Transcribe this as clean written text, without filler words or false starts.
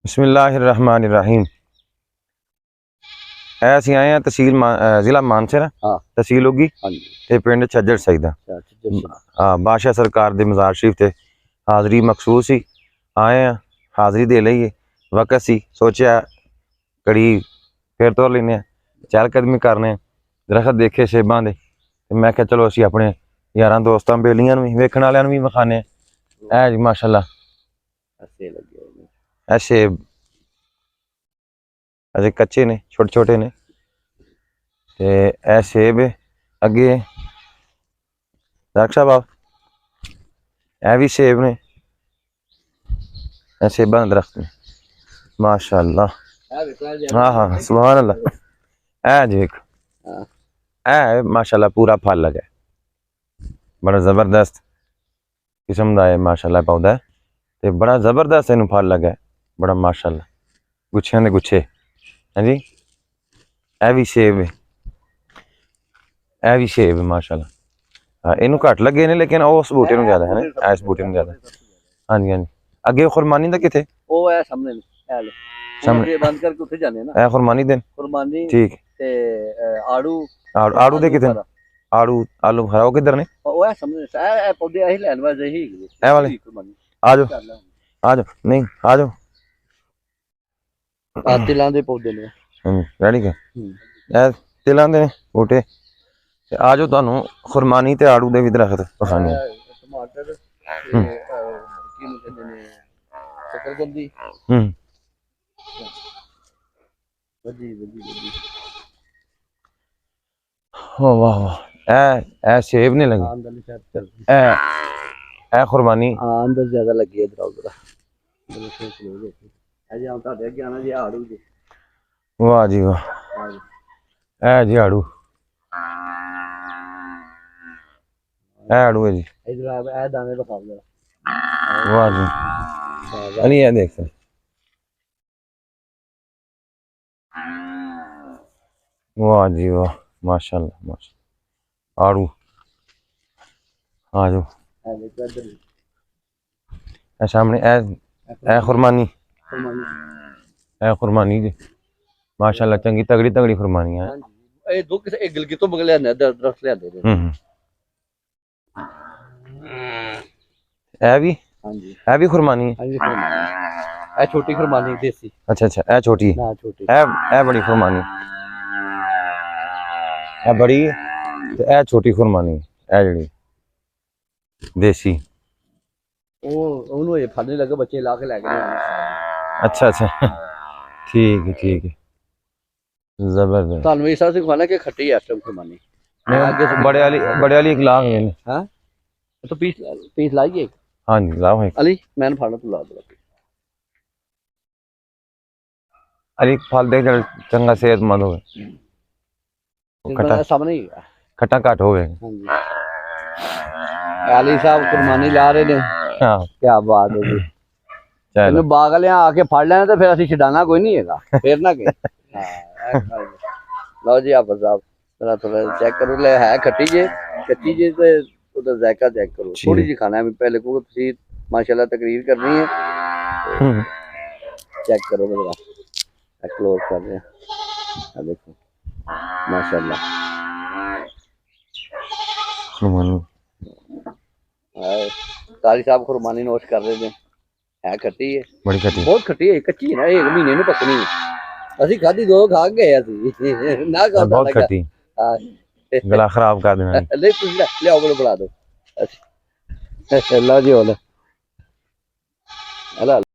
बिस्मिल्लाहिर्रहमानिर्रहीम। ਅਸੀਂ ਆਏ ਆ ਤਹਿਸੀਲ ਜ਼ਿਲ੍ਹਾ ਮਾਨਸਾ हाँ ਤਹਿਸੀਲ ਹੋਗੀ हाँ जी ਤੇ ਪਿੰਡ ਛੱਜੜ ਸਈਦਾ। ਬਾਦਸ਼ਾਹ ਸਰਕਾਰ ਦੇ ਮਜ਼ਾਰ ਸ਼ਰੀਫ ਤੇ ਹਾਜ਼ਰੀ ਮਖਸੂਸ ਸੀ, ਆਏ ਆ ਹਾਜ਼ਰੀ ਦੇ ਲਈਏ। ਵਕਤ ਸੀ ਸੋਚਿਆ ਕੜੀ ਫਿਰ ਤੋਰ ਲੈਨੇ ਆ, ਚਹਿਲ ਕਦਮੀ ਕਰਨੇ। ਦਰਖਤ ਦੇਖੇ ਸੇਬਾਂ ਦੇ ਤੇ ਮੈਂ ਕਿਹਾ ਚਲੋ ਅਸੀਂ ਆਪਣੇ यारां दोस्तां बेलियां नूं भी वेखण वालियां नूं भी विखाने। ऐ जी माशाअल्लाह अच्छे लगे हुए ऐ सेब अजे कच्चे ने, छोटे छोटे ने ते ऐ सेब अगे डॉक्टर साहब ऐ भी सेब ने, ऐ सेबां दे दरख्त ने माशाअल्लाह। हाँ हाँ सुभान अल्लाह। ऐ देख ऐ माशाअल्लाह पूरा फल लगा, बड़ा जबरदस्त किस्म का है माशाअल्लाह पौधा है ते बड़ा जबरदस्त इनू फल लगा, बड़ा माशाअल्लाह गुच्छियां दे गुच्छे। हाँ जी ऐ भी सेब है, ऐ भी सेब है माशाअल्लाह। हाँ इनू घट लगे ने लेकिन उस बूटे नूं ज्यादा है ना, इस बूटे नूं ज्यादा। हाँ जी हाँ जी अगे खुरमानी दा किथे वो है सामने है ले सामने बंद करके उठे जाने ना ऐ खुरमानी देन कुर्बानी ठीक ते आड़ू आड़ू दे किथे आड़ू आलू बुखारा वो किधर ने वो है सामने ए पौधे यही लेने वाले ही ऐ वाले कुर्बानी आ जाओ नहीं आ जाओ तिलां दे पौधे ने रेडी का ए तिलां दे बूटे ते आ जाओ तुहानू खुरमानी ते आड़ू दे भी दरख्त विखाने। टमाटर की कहंदे ने शकरकंदी वजी वजी वजी हो वाह वाह। ए सेब नहीं लगे अंदर शायद चल ए खुरमानी हां अंदर ज्यादा लगी है उधर मैंने सोच लो अजे हम ताडे अगे आना जी आड़ू जी। वाह जी वाह। ए जी आड़ू आड़ू है जी इधर ए दाने दिखाओ जरा। वाह जी अली ये देख सकते वाह जी वाह माशाल्लाह माशाल्लाह आड़ू। आ जाओ ए सामने ए खुरमानी ए खुरमानी जी माशाल्लाह चंगी तगड़ी तगड़ी खुरमानी है। ए दो किसे एक गिलगित तो बगले ने दरख्त ले दे ए भी हां जी ए भी खुरमानी हां जी ए छोटी खुरमानी देसी। अच्छा अच्छा ए छोटी ना छोटी ए बड़ी खुरमानी ए बड़ी ते ए छोटी खुरमानी ए जड़ी देसी ओ ओनु ये फल लगे बच्चे ला के लेके अच्छा अच्छा ठीक है जबरदस्त। तानू ऐसा से खाना के खट्टी है खुरमानी आगे से बड़े वाली एक लाख है हां तो पीस लाइए। हां जी लाओ है अली मैंने फाड़ा तो ला दो अली फल दे चंगा सेहतमंद हो खट्टा सामने ही खट्टा घट हो अली साहब कुर्बानी ला रहे ने। हां क्या बात है जी चलो बाग वाले आके फड़ लेना तो फिर असि छडाना कोई नहीं हैगा फिर ना के। हां लो जी आप साहब थोड़ा थोड़ा चेक करो ले है खट्टी जे कच्ची जे तो उधर जायका चेक करो थोड़ी जी खाना है पहले को तुसी माशाल्लाह तकरीर करनी है चेक करो जरा क्लोज कर रहे हैं देखो माशाल्लाह तारी साहब खुरमानी नोश कर रहे है खट्टी है बड़ी खट्टी बहुत खट्टी है कच्ची है ना एक महीने में पकनी है असि खादी दो खा गए असि ना खा बहुत खट्टी हां गला खराब कर देना ले ले आओ बुला दो लो जी बोले।